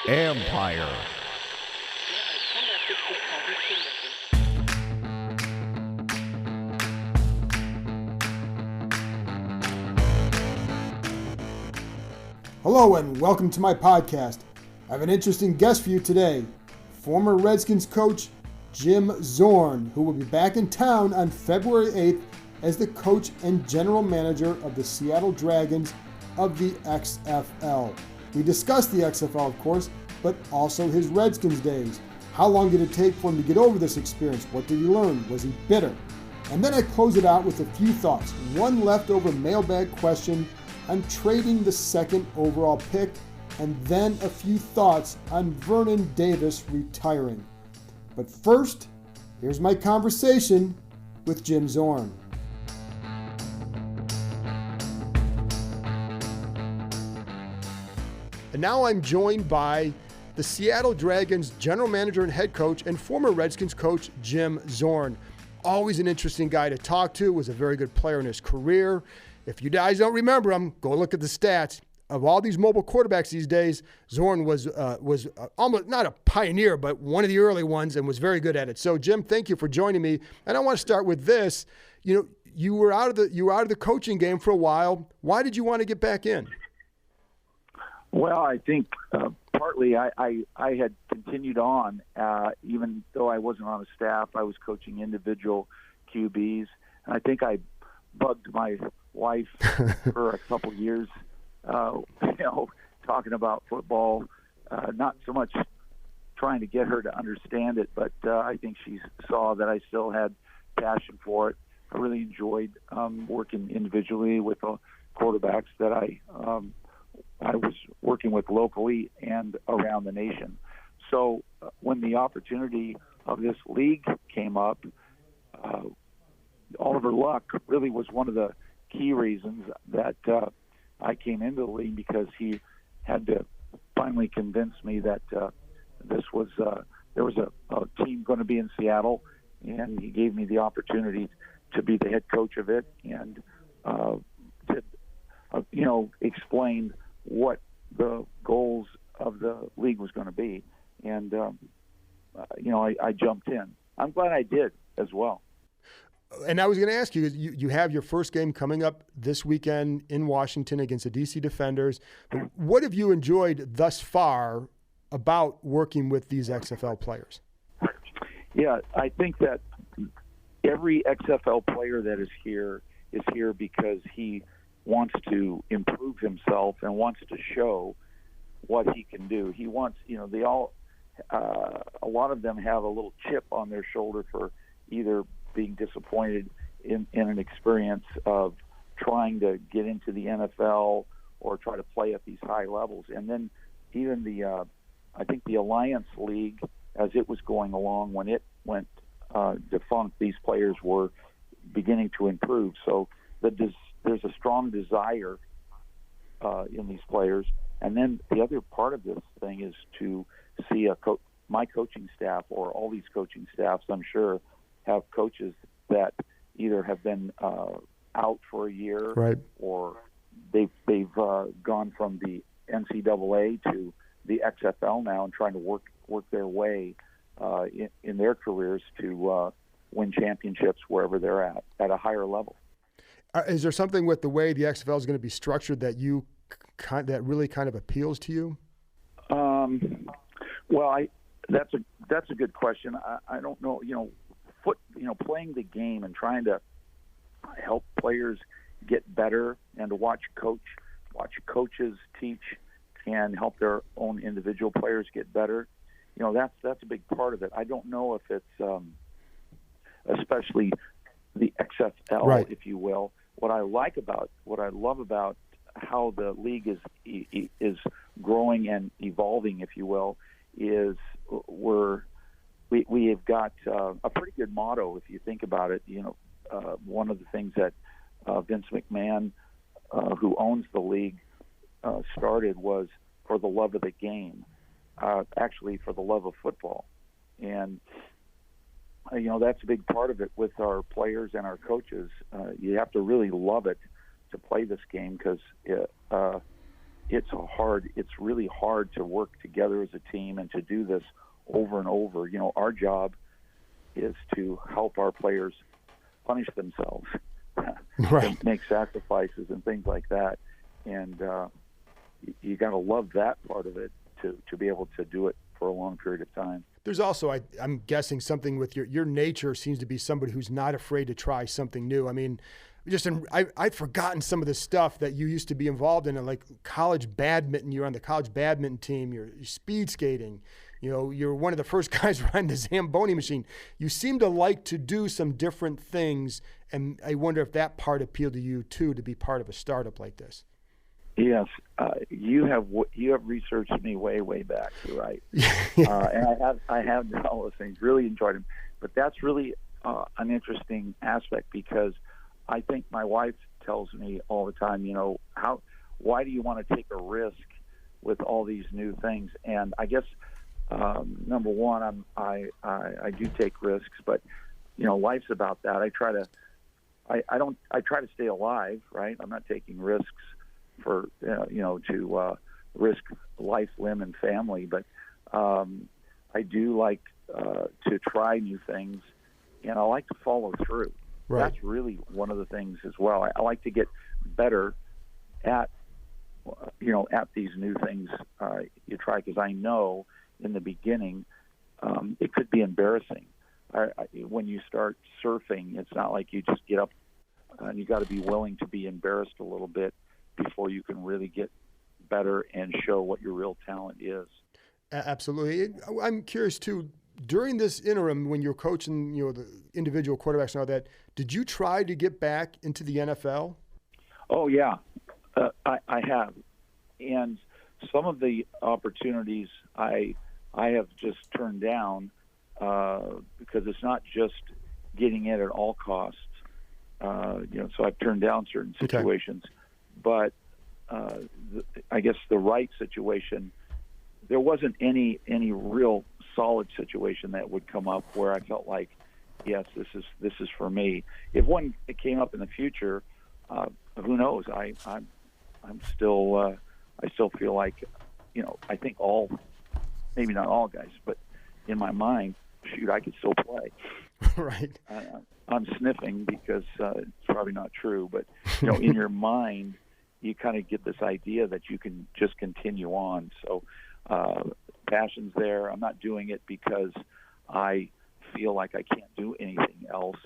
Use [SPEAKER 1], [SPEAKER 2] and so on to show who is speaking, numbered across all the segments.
[SPEAKER 1] Empire.
[SPEAKER 2] Hello and welcome to my podcast. I have an interesting guest for you today. Former Redskins coach Jim Zorn, who will be back in town on February 8th as the coach and general manager of the Seattle Dragons of the XFL. We discussed the XFL, of course, but also his Redskins days. How long did it take for him to get over this experience? What did he learn? Was he bitter? And then I close it out with a few thoughts. One leftover mailbag question on trading the second overall pick, and then a few thoughts on Vernon Davis retiring. But first, here's my conversation with Jim Zorn. And now I'm joined by the Seattle Dragons general manager and head coach and former Redskins coach Jim Zorn. Always an interesting guy to talk to, was a very good player in his career. If you guys don't remember him, go look at the stats. Of all these mobile quarterbacks these days, Zorn was almost not a pioneer, but one of the early ones, and was very good at it. So, Jim, thank you for joining me. And I want to start with this. You were out of the coaching game for a while. Why did you want to get back in?
[SPEAKER 3] Well, I think partly I had continued on, even though I wasn't on a staff. I was coaching individual QBs, and I think I bugged my wife for a couple years, talking about football, not so much trying to get her to understand it, but I think she saw that I still had passion for it. I really enjoyed working individually with quarterbacks that I was working with locally and around the nation. So when the opportunity of this league came up, Oliver Luck really was one of the key reasons that I came into the league, because he had to finally convince me that there was a team going to be in Seattle, and he gave me the opportunity to be the head coach of it, and explained what the goals of the league was going to be. And I jumped in. I'm glad I did as well.
[SPEAKER 2] And I was going to ask you, you have your first game coming up this weekend in Washington against the DC Defenders. What have you enjoyed thus far about working with these XFL players?
[SPEAKER 3] Yeah, I think that every XFL player that is here because he wants to improve himself and wants to show what he can do. He wants, they all, a lot of them have a little chip on their shoulder for either being disappointed in an experience of trying to get into the NFL or try to play at these high levels. And then even I think the Alliance League, as it was going along, when it went defunct, these players were beginning to improve. So there's a strong desire in these players. And then the other part of this thing is to see my coaching staff, or all these coaching staffs, I'm sure, have coaches that either have been out for a year,
[SPEAKER 2] right,
[SPEAKER 3] or they've gone from the NCAA to the XFL now and trying to work their way in their careers to win championships wherever they're at a higher level.
[SPEAKER 2] Is there something with the way the XFL is going to be structured that that really kind of appeals to you?
[SPEAKER 3] Well, that's a good question. I don't know. Playing the game and trying to help players get better, and to watch coaches teach and help their own individual players get better. That's a big part of it. I don't know if it's especially the XFL,
[SPEAKER 2] right,
[SPEAKER 3] if you will. What I love about how the league is growing and evolving, if you will, is we have got a pretty good motto, if you think about it. One of the things that Vince McMahon, who owns the league, started was for the love of the game, actually for the love of football. And that's a big part of it with our players and our coaches. You have to really love it to play this game, because it it's really hard to work together as a team and to do this over and over. You know, our job is to help our players punish themselves,
[SPEAKER 2] right.
[SPEAKER 3] and make sacrifices and things like that. And you got to love that part of it to be able to do it for a long period of time.
[SPEAKER 2] There's also, I'm guessing, something with your nature seems to be somebody who's not afraid to try something new. I mean, I'd forgotten some of the stuff that you used to be involved in, like college badminton. You're on the college badminton team. You're speed skating. You know, you're one of the first guys riding the Zamboni machine. You seem to like to do some different things, and I wonder if that part appealed to you too, to be part of a startup like this.
[SPEAKER 3] Yes, you have researched me way back. You're right, and I have done all those things. Really enjoyed them, but that's really an interesting aspect, because I think my wife tells me all the time, you know, why do you want to take a risk with all these new things? And I guess number one, I do take risks, but you know, life's about that. I try to stay alive, right? I'm not taking risks for to risk life, limb, and family, but I do like to try new things, and I like to follow through. Right. That's really one of the things as well. I like to get better at these new things you try, because I know in the beginning it could be embarrassing. When you start surfing, it's not like you just get up, and you got to be willing to be embarrassed a little bit before you can really get better and show what your real talent is.
[SPEAKER 2] Absolutely. I'm curious too, during this interim when you're coaching, you know, the individual quarterbacks and all that, did you try to get back into the NFL?
[SPEAKER 3] Oh yeah, I have. And some of the opportunities I have just turned down because it's not just getting it at all costs. So I've turned down certain situations. Okay. But I guess the right situation, there wasn't any real solid situation that would come up where I felt like, yes, this is for me. If one came up in the future, who knows? I'm still I still feel like, you know, I think maybe not all guys, but in my mind, shoot, I could still play.
[SPEAKER 2] Right.
[SPEAKER 3] I'm sniffing because it's probably not true, but you know, in your mind, you kind of get this idea that you can just continue on. So passion's there. I'm not doing it because I feel like I can't do anything else.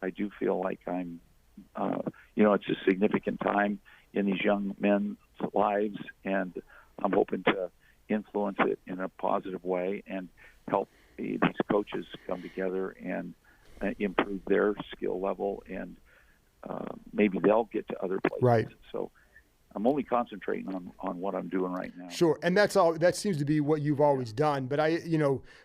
[SPEAKER 3] I do feel like I'm, it's a significant time in these young men's lives, and I'm hoping to influence it in a positive way and help these coaches come together and improve their skill level, and maybe they'll get to other places.
[SPEAKER 2] Right.
[SPEAKER 3] So I'm only concentrating on what I'm doing right now.
[SPEAKER 2] Sure, and that's all. That seems to be what you've always done. But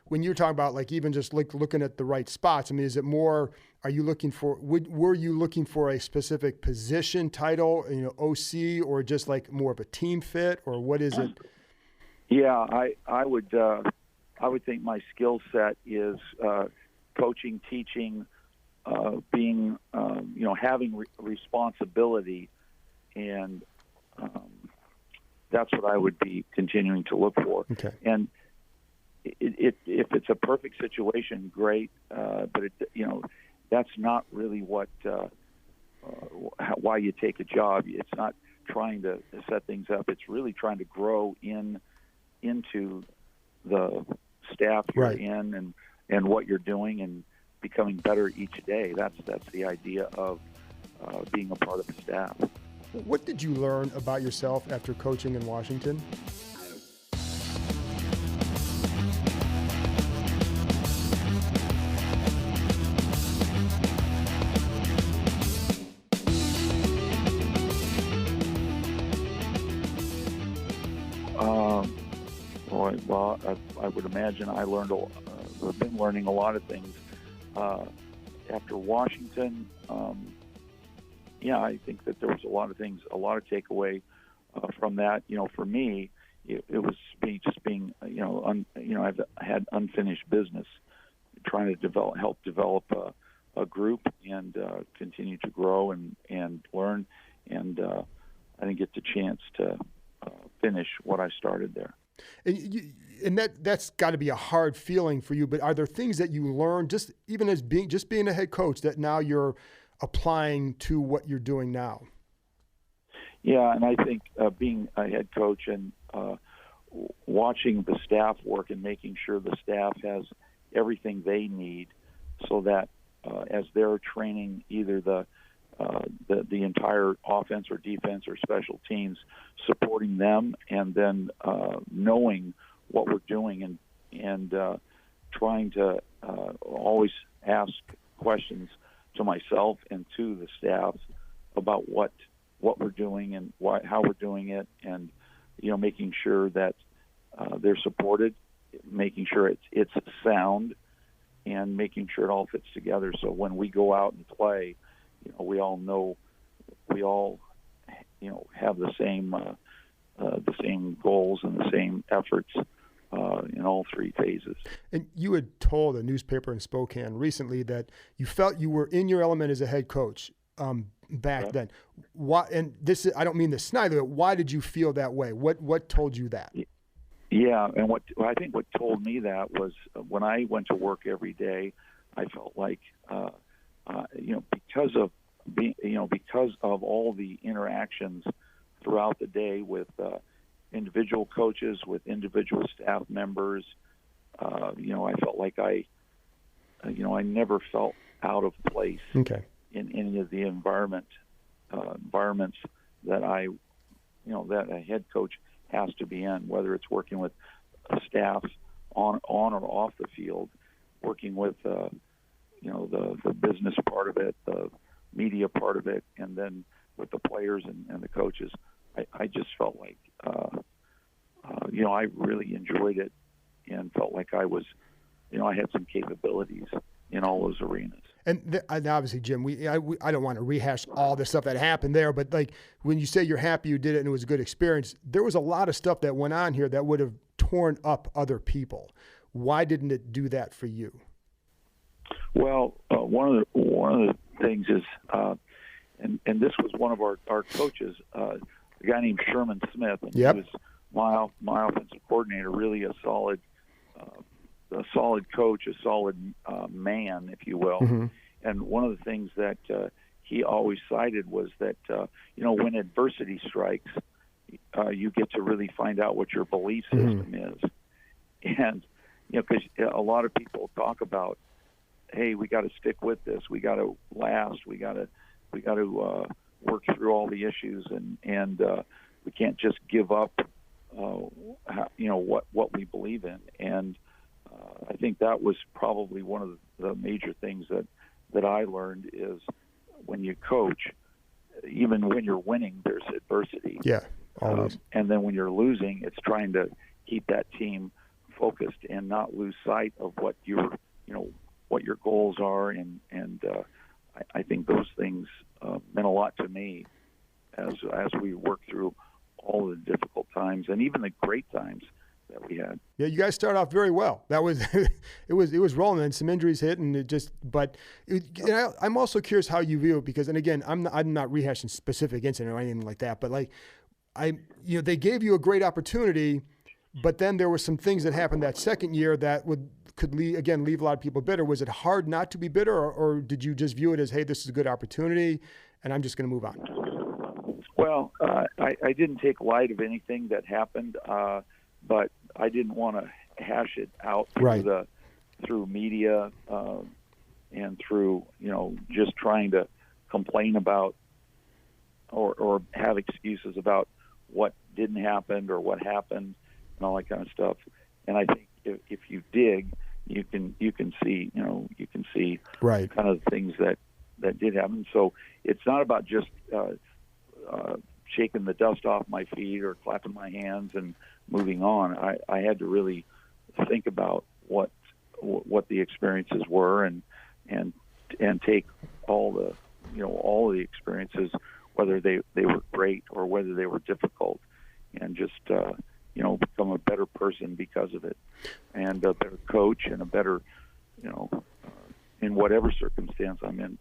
[SPEAKER 2] when you're talking about like even just like looking at the right spots, I mean, is it more? Are you looking for? Were you looking for a specific position title, OC, or just like more of a team fit, or what is it?
[SPEAKER 3] Yeah, I would think my skill set is coaching, teaching, being having responsibility, and that's what I would be continuing to look for.
[SPEAKER 2] Okay.
[SPEAKER 3] And if it's a perfect situation, great. But that's not really what why you take a job. It's not trying to set things up. It's really trying to grow into the staff you're
[SPEAKER 2] right.
[SPEAKER 3] in and what you're doing, and becoming better each day. That's the idea of being a part of the staff.
[SPEAKER 2] What did you learn about yourself after coaching in Washington?
[SPEAKER 3] Well, I would imagine I learned. I've been learning a lot of things after Washington. I think that there was a lot of things, a lot of takeaway from that. For me, it was being I've had unfinished business, trying to help develop a group and continue to grow and learn. And I didn't get the chance to finish what I started there.
[SPEAKER 2] And that's got to be a hard feeling for you. But are there things that you learned just even as being a head coach that now you're applying to what you're doing now?
[SPEAKER 3] Yeah, and I think being a head coach and watching the staff work and making sure the staff has everything they need, so that as they're training either the entire offense or defense or special teams, supporting them, and then knowing what we're doing and trying to always ask questions to myself and to the staff about what we're doing and how we're doing it, and making sure that they're supported, making sure it's sound, and making sure it all fits together. So when we go out and play, we all know, we all have the same goals and the same efforts in all three phases. And
[SPEAKER 2] you had told a newspaper in Spokane recently that you felt you were in your element as a head coach back then. Why? And this is, I don't mean this snide, but why did you feel that way? What told you that?
[SPEAKER 3] Yeah, and I think what told me that was when I went to work every day, I felt like because of all the interactions throughout the day with individual coaches, with individual staff members, I felt like I never felt out of place in any of the environments that that a head coach has to be in, whether it's working with staff on or off the field, working with the business part of it, the media part of it, and then with the players and the coaches. I just felt like I really enjoyed it and felt like I was, I had some capabilities in all those arenas.
[SPEAKER 2] And obviously, Jim, I don't want to rehash all the stuff that happened there, but like when you say you're happy you did it and it was a good experience, there was a lot of stuff that went on here that would have torn up other people. Why didn't it do that for you?
[SPEAKER 3] Well, one of the things is, and this was one of our coaches, a guy named Sherman Smith, and he was my offensive coordinator, really a solid coach, a solid man, if you will. Mm-hmm. And one of the things that he always cited was that when adversity strikes, you get to really find out what your belief system is. And because a lot of people talk about, hey, we got to stick with this, we got to last, we got to work through all the issues, and we can't just give up what we believe in. And I think that was probably one of the major things that I learned is when you coach, even when you're winning, there's adversity.
[SPEAKER 2] Yeah, always.
[SPEAKER 3] And then when you're losing, it's trying to keep that team focused and not lose sight of what your goals are. And I think those things meant a lot to me as we worked through all the difficult times and even the great times that we had.
[SPEAKER 2] Yeah, you guys started off very well. That was it was rolling, and some injuries hit, and I'm also curious how you view it, because, and again, I'm not rehashing specific incident or anything like that, but like they gave you a great opportunity, but then there were some things that happened that second year that could leave a lot of people bitter. Was it hard not to be bitter, or did you just view it as, hey, this is a good opportunity, and I'm just going to move on?
[SPEAKER 3] Well, I didn't take light of anything that happened, but I didn't want to hash it out through media and through just trying to complain about or have excuses about what didn't happen or what happened and all that kind of stuff. And I think if you dig, you can see kind of things that did happen. So it's not about just shaking the dust off my feet or clapping my hands and moving on. I had to really think about what the experiences were and take all the experiences, whether they were great or whether they were difficult, and just become a better person because of it, and a better coach and a better in whatever circumstance I'm in,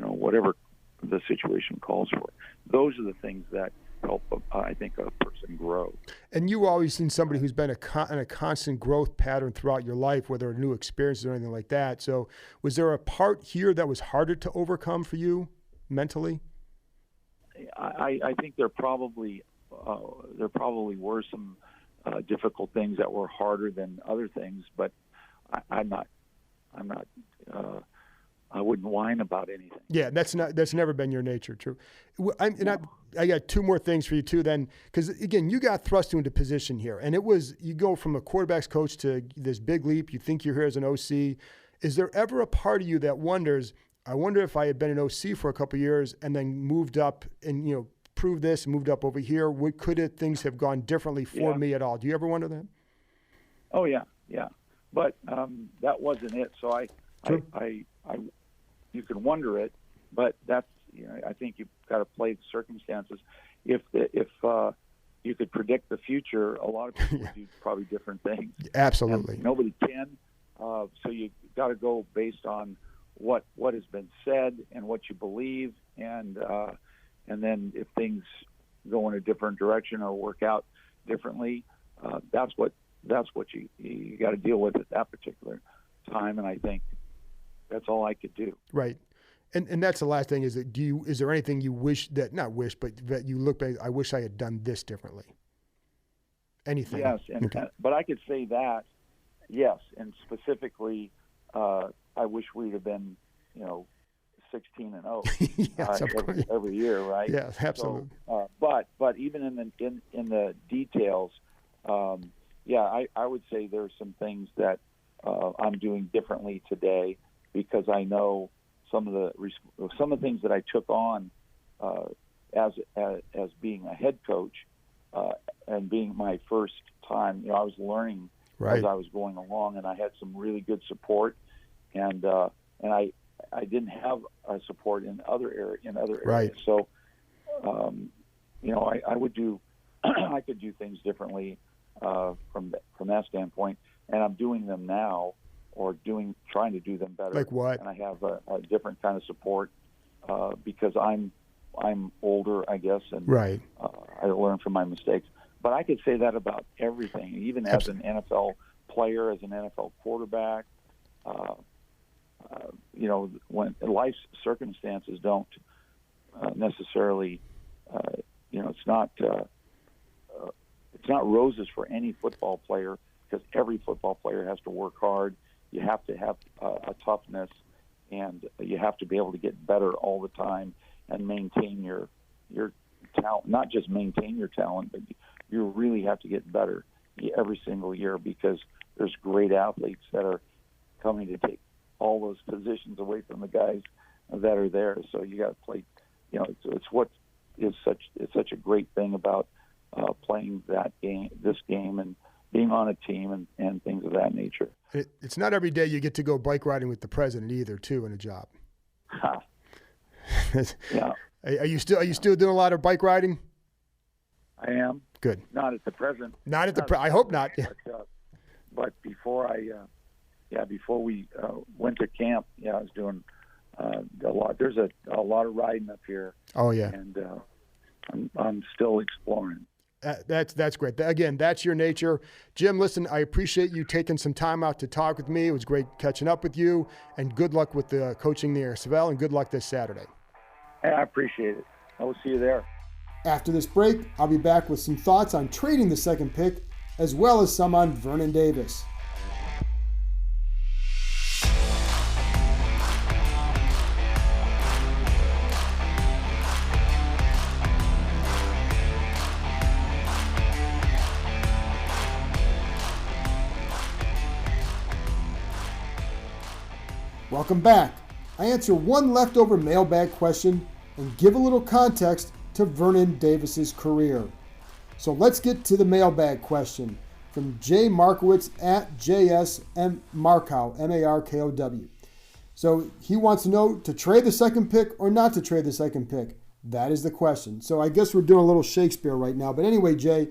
[SPEAKER 3] whatever the situation calls for. Those are the things that I think a person grow.
[SPEAKER 2] And you always seen somebody who's been in a constant growth pattern throughout your life, whether new experiences or anything like that. So was there a part here that was harder to overcome for you mentally?
[SPEAKER 3] I think there probably were some difficult things that were harder than other things, but I'm not. I wouldn't whine about anything.
[SPEAKER 2] Yeah, that's never been your nature. True. I got two more things for you too. Then, because again, you got thrust into position here, and you go from a quarterback's coach to this big leap. You think you're here as an OC. Is there ever a part of you that wonders, I wonder if I had been an OC for a couple of years and then moved up and proved this and moved up over here? Things have gone differently for me at all? Do you ever wonder that?
[SPEAKER 3] Oh yeah. But that wasn't it. So I you can wonder it, but that's I think you've got to play the circumstances. If you could predict the future, a lot of people would do probably different things.
[SPEAKER 2] Absolutely.
[SPEAKER 3] And nobody can. So you got to go based on what has been said and what you believe, and then if things go in a different direction or work out differently, that's what you got to deal with at that particular time. And I think that's all I could do.
[SPEAKER 2] Right. And that's the last thing is there anything you wish that, not wish, but that you look back, I wish I had done this differently? Anything?
[SPEAKER 3] Yes. But I could say that, yes. And specifically, I wish we'd have been, 16-0
[SPEAKER 2] yes,
[SPEAKER 3] every year, right?
[SPEAKER 2] Yeah, absolutely.
[SPEAKER 3] So, but even in the details, I would say there's some things that I'm doing differently today because I know some of the things that I took on as being a head coach and being my first time. I was learning as I was going along, and I had some really good support, and I didn't have support in other areas.
[SPEAKER 2] Right.
[SPEAKER 3] So, I would do I could do things differently from that standpoint, and I'm doing them now, or trying to do them better.
[SPEAKER 2] Like what?
[SPEAKER 3] And I have a different kind of support because I'm older, I guess, and
[SPEAKER 2] right.
[SPEAKER 3] I learn from my mistakes. But I could say that about everything, even as an NFL player, as an NFL quarterback. When life's circumstances don't necessarily, it's not roses for any football player, because every football player has to work hard. You have to have a toughness, and you have to be able to get better all the time and maintain your talent. Not just maintain your talent, but you really have to get better every single year, because there's great athletes that are coming to take all those positions away from the guys that are there. So you got to play. It's such a great thing about playing this game, and being on a team and things of that nature.
[SPEAKER 2] It's not every day you get to go bike riding with the president either, too, in a job.
[SPEAKER 3] Yeah.
[SPEAKER 2] Are you still doing a lot of bike riding?
[SPEAKER 3] I am.
[SPEAKER 2] Good.
[SPEAKER 3] Not at the present.
[SPEAKER 2] Not at the I hope not. Yeah.
[SPEAKER 3] But before before we went to camp, I was doing a lot. There's a lot of riding up here.
[SPEAKER 2] Oh yeah.
[SPEAKER 3] And I'm still exploring.
[SPEAKER 2] That's great. Again, that's your nature. Jim, listen, I appreciate you taking some time out to talk with me. It was great catching up with you, and good luck with the coaching the RSL, and good luck this Saturday.
[SPEAKER 3] Hey, I appreciate it. I will see you there.
[SPEAKER 2] After this break, I'll be back with some thoughts on trading the second pick, as well as some on Vernon Davis. Welcome back. I answer one leftover mailbag question and give a little context to Vernon Davis's career. So let's get to the mailbag question from Jay Markowitz at JSM Markow, M-A-R-K-O-W. So he wants to know to trade the second pick or not to trade the second pick. That is the question. So I guess we're doing a little Shakespeare right now. But anyway, Jay,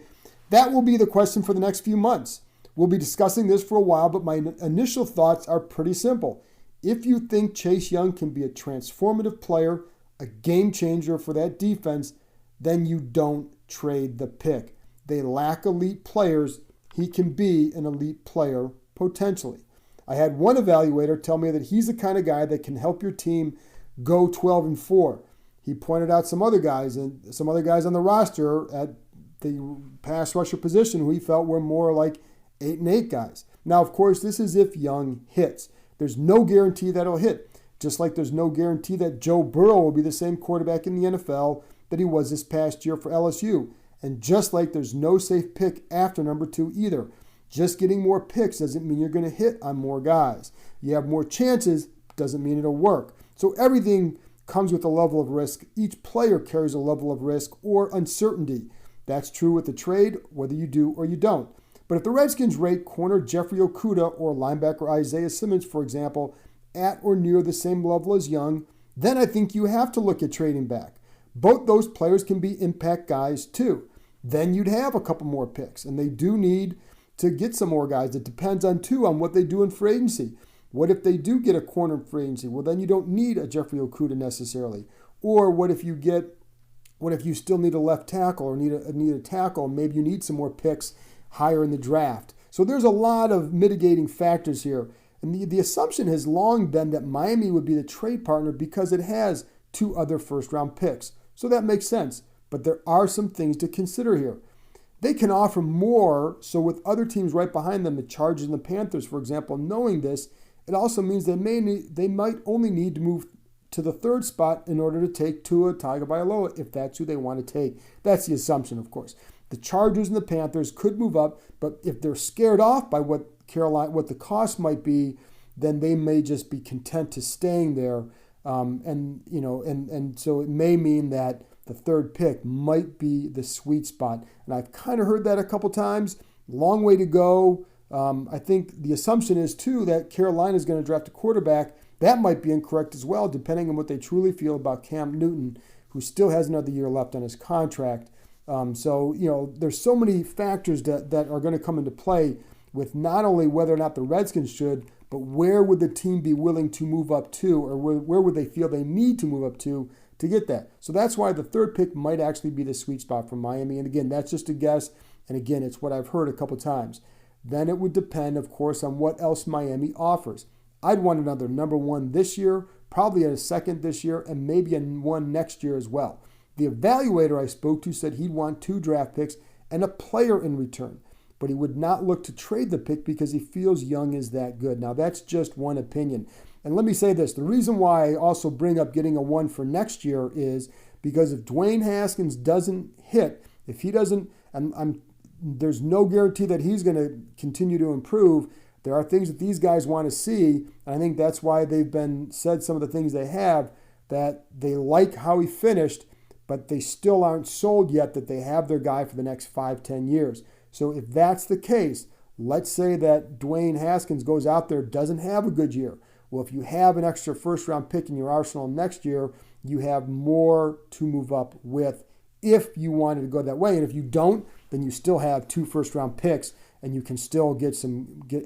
[SPEAKER 2] that will be the question for the next few months. We'll be discussing this for a while, but my initial thoughts are pretty simple. If you think Chase Young can be a transformative player, a game changer for that defense, then you don't trade the pick. They lack elite players. He can be an elite player potentially. I had one evaluator tell me that he's the kind of guy that can help your team go 12-4. He pointed out some other guys on the roster at the pass rusher position who he felt were more like 8-8 guys. Now, of course, this is if Young hits. There's no guarantee that he'll hit, just like there's no guarantee that Joe Burrow will be the same quarterback in the NFL that he was this past year for LSU. And just like there's no safe pick after number 2 either. Just getting more picks doesn't mean you're going to hit on more guys. You have more chances, doesn't mean it'll work. So everything comes with a level of risk. Each player carries a level of risk or uncertainty. That's true with the trade, whether you do or you don't. But if the Redskins rate corner Jeffrey Okudah or linebacker Isaiah Simmons, for example, at or near the same level as Young, then I think you have to look at trading back. Both those players can be impact guys too. Then you'd have a couple more picks, and they do need to get some more guys. It depends on what they do in free agency. What if they do get a corner in free agency? Well, then you don't need a Jeffrey Okudah necessarily. Or what if you still need a left tackle or need a tackle? Maybe you need some more picks higher in the draft. So there's a lot of mitigating factors here. And the assumption has long been that Miami would be the trade partner because it has 2 other first-round picks. So that makes sense. But there are some things to consider here. They can offer more, so with other teams right behind them, the Chargers and the Panthers, for example, knowing this, it also means they might only need to move to the 3rd spot in order to take Tua Tagovailoa if that's who they want to take. That's the assumption, of course. The Chargers and the Panthers could move up, but if they're scared off by what the cost might be, then they may just be content to staying there. And so it may mean that the 3rd pick might be the sweet spot. And I've kind of heard that a couple times. Long way to go. I think the assumption is, too, that Carolina is going to draft a quarterback. That might be incorrect as well, depending on what they truly feel about Cam Newton, who still has another year left on his contract. There's so many factors that are going to come into play with not only whether or not the Redskins should, but where would the team be willing to move up to, or where would they feel they need to move up to get that. So that's why the 3rd pick might actually be the sweet spot for Miami. And again, that's just a guess. And again, it's what I've heard a couple times. Then it would depend, of course, on what else Miami offers. I'd want another number 1 this year, probably a 2nd this year, and maybe a 1 next year as well. The evaluator I spoke to said he'd want 2 draft picks and a player in return, but he would not look to trade the pick because he feels Young is that good. Now, that's just one opinion. And let me say this. The reason why I also bring up getting a 1 for next year is because if Dwayne Haskins doesn't hit, if he doesn't, there's no guarantee that he's going to continue to improve. There are things that these guys want to see, and I think that's why they've said some of the things they have, that they like how he finished, but they still aren't sold yet that they have their guy for the next 5-10 years. So if that's the case, let's say that Dwayne Haskins goes out there, doesn't have a good year. Well, if you have an extra 1st-round pick in your arsenal next year, you have more to move up with if you wanted to go that way. And if you don't, then you still have 2 first-round picks, and you can still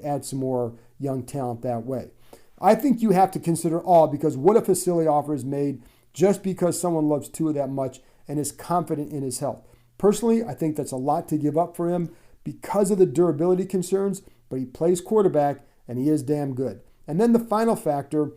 [SPEAKER 2] add some more young talent that way. I think you have to consider all, because what if a silly offer is made just because someone loves Tua that much and is confident in his health? Personally, I think that's a lot to give up for him because of the durability concerns, but he plays quarterback and he is damn good. And then the final factor,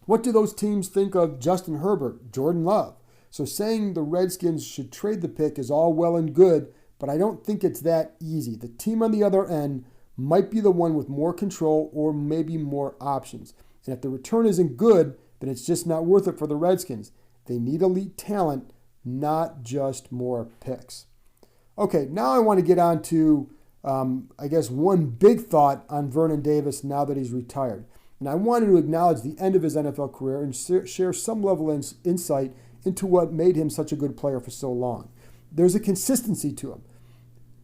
[SPEAKER 2] what do those teams think of Justin Herbert, Jordan Love? So saying the Redskins should trade the pick is all well and good, but I don't think it's that easy. The team on the other end might be the one with more control or maybe more options. And if the return isn't good, then it's just not worth it for the Redskins. They need elite talent, not just more picks. Okay, now I want to get on to, one big thought on Vernon Davis now that he's retired. And I wanted to acknowledge the end of his NFL career and share some level of insight into what made him such a good player for so long. There's a consistency to him,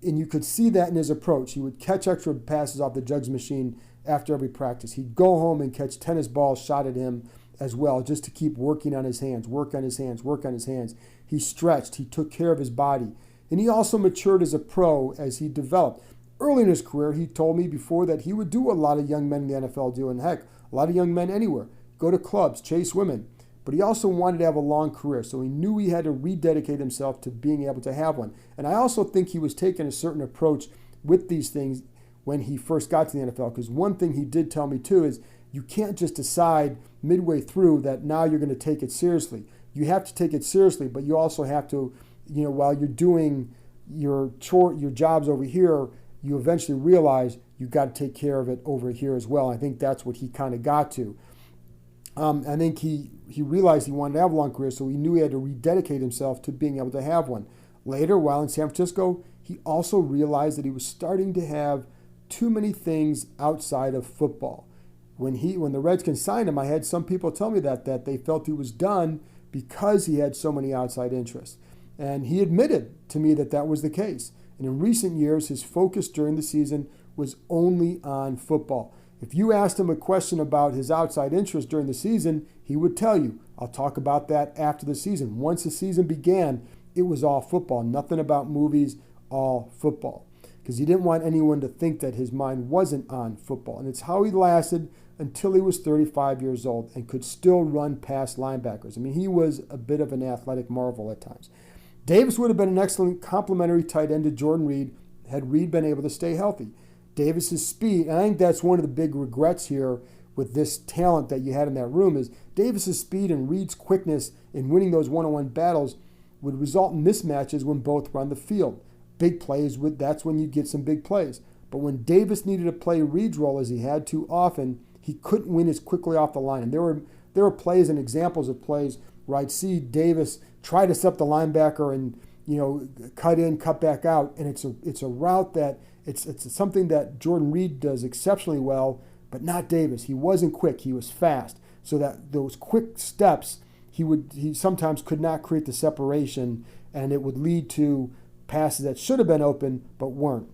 [SPEAKER 2] and you could see that in his approach. He would catch extra passes off the jugs machine after every practice. He'd go home and catch tennis balls shot at him as well, just to keep working on his hands, work on his hands. He stretched, he took care of his body, and he also matured as a pro as he developed. Early in his career, he told me before that he would do what a lot of young men in the NFL do, and heck, a lot of young men anywhere. Go to clubs, chase women. but he also wanted to have a long career. So he knew he had to rededicate himself to being able to have one. And I also think he was taking a certain approach with these things when he first got to the NFL, because one thing he did tell me too is you can't just decide midway through that now you're going to take it seriously. You have to take it seriously, but you also have to, while you're doing your jobs over here, you eventually realize you've got to take care of it over here as well. I think that's what he kind of got to. I think he realized he wanted to have a long career, so he knew he had to rededicate himself to being able to have one. Later, while in San Francisco, he also realized that he was starting to have too many things outside of football. When the Redskins signed him, I had some people tell me that they felt he was done because he had so many outside interests. And he admitted to me that was the case. And in recent years, his focus during the season was only on football. If you asked him a question about his outside interest during the season, he would tell you, I'll talk about that after the season. Once the season began, it was all football. Nothing about movies, all football. Because he didn't want anyone to think that his mind wasn't on football. And it's how he lasted until he was 35 years old and could still run past linebackers. I mean, he was a bit of an athletic marvel at times. Davis would have been an excellent complementary tight end to Jordan Reed had Reed been able to stay healthy. Davis's speed, and I think that's one of the big regrets here with this talent that you had in that room, is Davis's speed and Reed's quickness in winning those one-on-one battles would result in mismatches when both were on the field. Big plays, that's when you get some big plays. But when Davis needed to play Reed's role as he had too often, he couldn't win as quickly off the line. And there were plays and examples of plays where I'd see Davis try to set the linebacker and cut in, cut back out, and it's a route that it's something that Jordan Reed does exceptionally well, but not Davis. He wasn't quick, he was fast. So that those quick steps, he sometimes could not create the separation, and it would lead to passes that should have been open but weren't.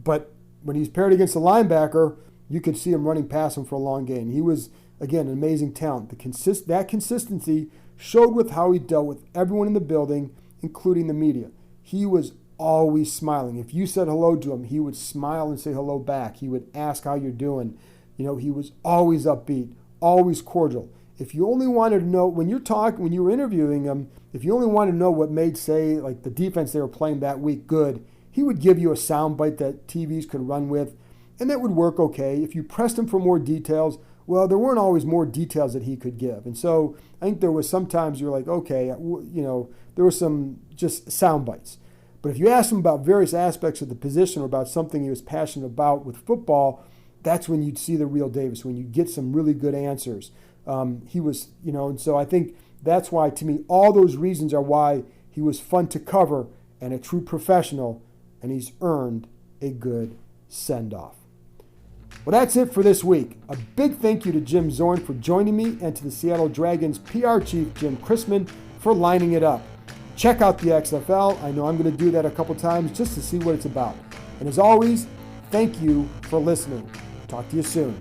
[SPEAKER 2] But when he's paired against a linebacker, you could see him running past him for a long game. He was, again, an amazing talent. That consistency showed with how he dealt with everyone in the building, including the media. He was always smiling. If you said hello to him, he would smile and say hello back. He would ask how you're doing. He was always upbeat, always cordial. If you only wanted to know, when you were interviewing him, if you only wanted to know what made, say, like the defense they were playing that week good, he would give you a soundbite that TVs could run with, and that would work okay. If you pressed him for more details, well, there weren't always more details that he could give. And so I think there was sometimes you're like, okay, there were some just sound bites. But if you asked him about various aspects of the position or about something he was passionate about with football, that's when you'd see the real Davis, when you get some really good answers. He was, and so I think that's why, to me, all those reasons are why he was fun to cover and a true professional, and he's earned a good send-off. Well, that's it for this week. A big thank you to Jim Zorn for joining me and to the Seattle Dragons PR chief, Jim Chrisman, for lining it up. Check out the XFL. I know I'm going to do that a couple times just to see what it's about. And as always, thank you for listening. Talk to you soon.